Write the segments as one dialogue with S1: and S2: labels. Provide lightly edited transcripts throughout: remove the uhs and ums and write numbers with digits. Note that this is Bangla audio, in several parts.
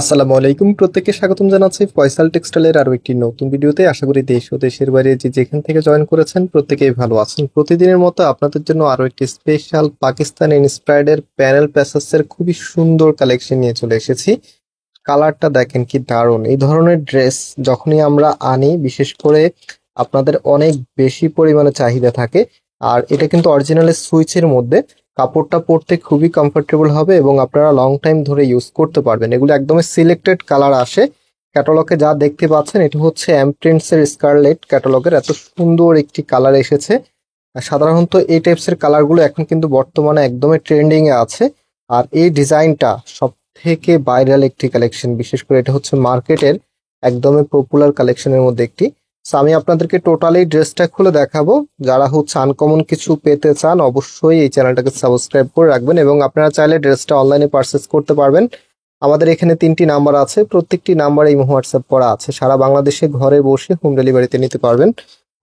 S1: আসসালামু আলাইকুম, প্রত্যেককে স্বাগতম জানাচ্ছি ফয়সাল টেক্সটাইলের আরো একটি নতুন ভিডিওতে। আশা করি দেশ ও দেশের বাইরে যে যেখান থেকে জয়েন করেছেন প্রত্যেকেই ভালো আছেন। প্রতিদিনের মতো আপনাদের জন্য আরো একটি স্পেশাল পাকিস্তান ইন্সপায়ার্ড এর প্যানেল প্যাসেসের খুবই সুন্দর কালেকশন নিয়ে চলে এসেছি। কালারটা দেখেন কি দারুণ! এই ধরনের ড্রেস যখনই আমরা আনি, বিশেষ করে আপনাদের অনেক বেশি পরিমাণে চাহিদা থাকে। আর এটা কিন্তু অরিজিনালি সুইচের মধ্যে, কাপড়টা পরতে খুবই কমফোর্টেবল হবে এবং আপনারা লং টাইম ধরে ইউজ করতে পারবেন। এগুলো একদমই সিলেক্টেড কালার আসে। ক্যাটালগে যা দেখতে পাচ্ছেন এটা হচ্ছে এমপ্রিন্টস এর স্কারলেট ক্যাটালগের এত সুন্দর একটি কালার এসেছে। আর সাধারণত এই টাইপসের কালারগুলো এখন কিন্তু বর্তমানে একদমই ট্রেন্ডিং এ আছে। আর এই ডিজাইনটা সব থেকে ভাইরাল একটি কালেকশন, বিশেষ করে এটা হচ্ছে মার্কেটের একদমই পপুলার কালেকশনের মধ্যে একটি। সো আমি আপনাদেরকে টোটালি ড্রেসটা খুলে দেখাবো। যারা হচ্ছে আনকমন কিছু পেতে চান অবশ্যই এই চ্যানেলটাকে সাবস্ক্রাইব করে রাখবেন এবং আপনারা চাইলে ড্রেসটা অনলাইনে পারচেস করতে পারবেন। আমাদের এখানে 3টি নাম্বার আছে, প্রত্যেকটি নাম্বারে ইমো হোয়াটসঅ্যাপ করা আছে। সারা বাংলাদেশে ঘরে বসে হোম ডেলিভারিতে নিতে পারবেন,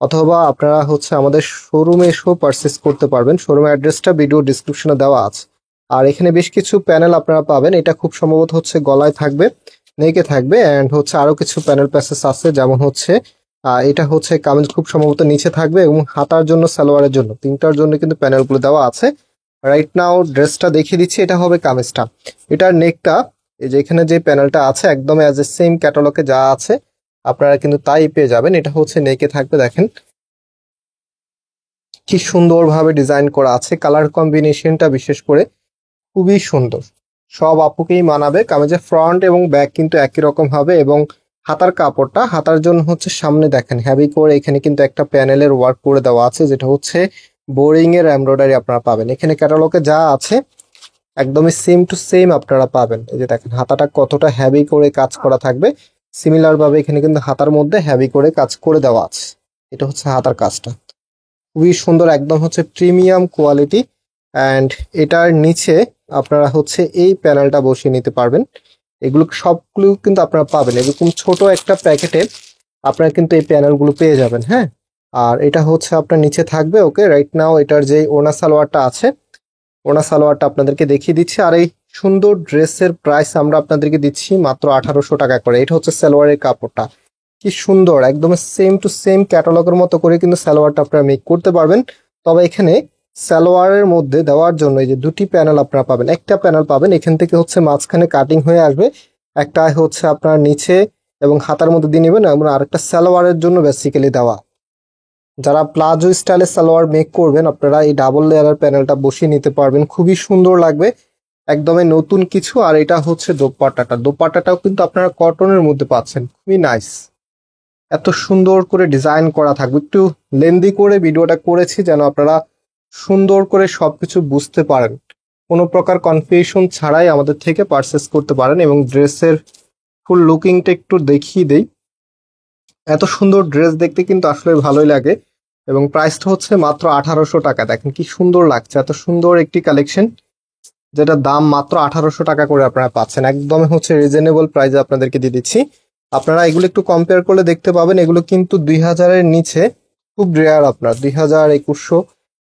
S1: অথবা আপনারা হচ্ছে আমাদের শোরুমে এসেও পারচেস করতে পারবেন। শোরুমের অ্যাড্রেসটা ভিডিও ডিসক্রিপশনে দেওয়া আছে। আর এখানে বেশ কিছু প্যানেল আপনারা পাবেন। এটা খুব সম্ভবত হচ্ছে গলায় থাকবে, নেকে থাকবে, অ্যান্ড হচ্ছে আরো কিছু প্যানেল প্যাসেস আছে, যেমন হচ্ছে এটা হচ্ছে কামিজ খুব সম্ভবত নিচে থাকবে এবং হাতার জন্য সালোয়ারের জন্য তিনটার জন্য কিন্তু প্যানেলগুলো দেওয়া আছে। রাইট নাও ড্রেসটা দেখিয়ে দিচ্ছি, এটা হবে কামিজটা। এটার নেকটা এই যে এখানে যে প্যানেলটা আছে একদম অ্যাজ এ সেম ক্যাটালগে যা আছে আপনারা কিন্তু তাই পেয়ে যাবেন। এটা হচ্ছে নেকে থাকবে, দেখেন কি সুন্দরভাবে ডিজাইন করা আছে। কালার কম্বিনেশনটা বিশেষ করে খুবই সুন্দর, সব আপুকেই মানাবে। কামিজের ফ্রন্ট এবং ব্যাক কিন্তু একই রকম হবে এবং হাতার কাপড়টা, হাতার জন্য হচ্ছে সামনে দেখেন হ্যাভি করে এখানে কিন্তু একটা প্যানেলের ওয়ার্ক করে দেওয়া আছে, যেটা হচ্ছে বোরিং এর এমব্রয়ডারি আপনারা পাবেন। এখানে ক্যাটালগে যা আছে একদমই সেম টু সেম আপনারা পাবেন। এই যে দেখেন হাতাটা কতটা হ্যাভি করে কাজ করা থাকবে, সিমিলার ভাবে এখানে কিন্তু হাতার মধ্যে হ্যাভি করে কাজ করে দেওয়া আছে। এটা হচ্ছে হাতার কাজটা, খুবই সুন্দর, একদম হচ্ছে প্রিমিয়াম কোয়ালিটি। অ্যান্ড এটার নিচে আপনারা হচ্ছে এই প্যানেলটা বসিয়ে নিতে পারবেন। এগুলো সবগুলো কিন্তু আপনারা পাবেন এরকম ছোট একটা প্যাকেটে, আপনারা কিন্তু এই প্যানেলগুলো পেয়ে যাবেন। হ্যাঁ, আর এটা হচ্ছে আপনার নিচে থাকবে। ওকে, রাইট নাও এটার যে ওনা সালোয়ারটা আছে, ওনা সালোয়ারটা আপনাদেরকে দেখিয়ে দিচ্ছি। আর এই সুন্দর ড্রেসের প্রাইস আমরা আপনাদেরকে দিচ্ছি মাত্র 1800 টাকা করে। এটা হচ্ছে সালোয়ারের কাপড়টা, কি সুন্দর, একদম সেম টু সেম ক্যাটালগের মতো করে কিন্তু সালোয়ারটা আপনারা মেক করতে পারবেন। তবে এখানে সালোয়ারের মধ্যে দেওয়ার জন্য এই যে দুটি প্যানেল আপনারা পাবেন। একটা প্যানেল পাবেন এখান থেকে হচ্ছে মাঝখানে কাটিং হয়ে আসবে, একটা হচ্ছে আপনার নিচে এবং হাতার মধ্যে দিয়ে নেবেন, এবং আরেকটা সালোয়ারের জন্য বেসিক্যালি দেওয়া। যারা প্লাজো স্টাইলে সালোয়ার মেক করবেন আপনারা এই ডাবল লেয়ারের প্যানেলটা বসিয়ে নিতে পারবেন, খুবই সুন্দর লাগবে, একদমই নতুন কিছু। আর এটা হচ্ছে দোপাট্টাটা, দোপাট্টাটাও কিন্তু আপনারা কটনের মধ্যে পাচ্ছেন, খুবই নাইস। এত সুন্দর করে ডিজাইন করা থাকবে। একটু লেন্দি করে ভিডিওটা করেছি যেন আপনারা সুন্দর করে সবকিছু বুঝতে পারেন, কোনো প্রকার কনফিউশন ছাড়াই আমাদের থেকে পারচেস করতে পারেন। এবং ড্রেসের ফুল লুকিংটা একটু দেখিয়ে দেই। এত সুন্দর ড্রেস দেখতে কিন্তু আসলে ভালোই লাগে এবং প্রাইসটা হচ্ছে মাত্র 1800 টাকা। দেখেন কি সুন্দর লাগছে, এত সুন্দর একটি কালেকশন যেটা দাম মাত্র 1800 টাকা করে আপনারা পাচ্ছেন। একদম হচ্ছে রিজনেবল প্রাইসে আপনাদেরকে দিয়ে দিচ্ছি। আপনারা এগুলো একটু কম্পেয়ার করলে দেখতে পাবেন এগুলো কিন্তু 2000-এর নিচে খুব রেয়ার। আপনার 2000, 2100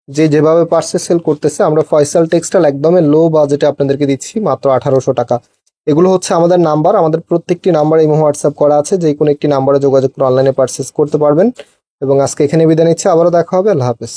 S1: যে যেভাবে পার্সে সেল করতেছে, আমরা ফয়সাল টেক্সটাইল একদমই লো বাজেটে আপনাদেরকে দিচ্ছি মাত্র 1800 টাকা। এগুলো হচ্ছে আমাদের নাম্বার, আমাদের প্রত্যেকটি নাম্বারে ইমো হোয়াটসঅ্যাপ করা আছে, যে কোনো একটি নাম্বারে যোগাযোগ করে অনলাইনে পার্চেস করতে পারবেন। এবং আজকে এখানে বিদায় নিচ্ছি, আবারও দেখা হবে, আল্লাহ হাফেজ।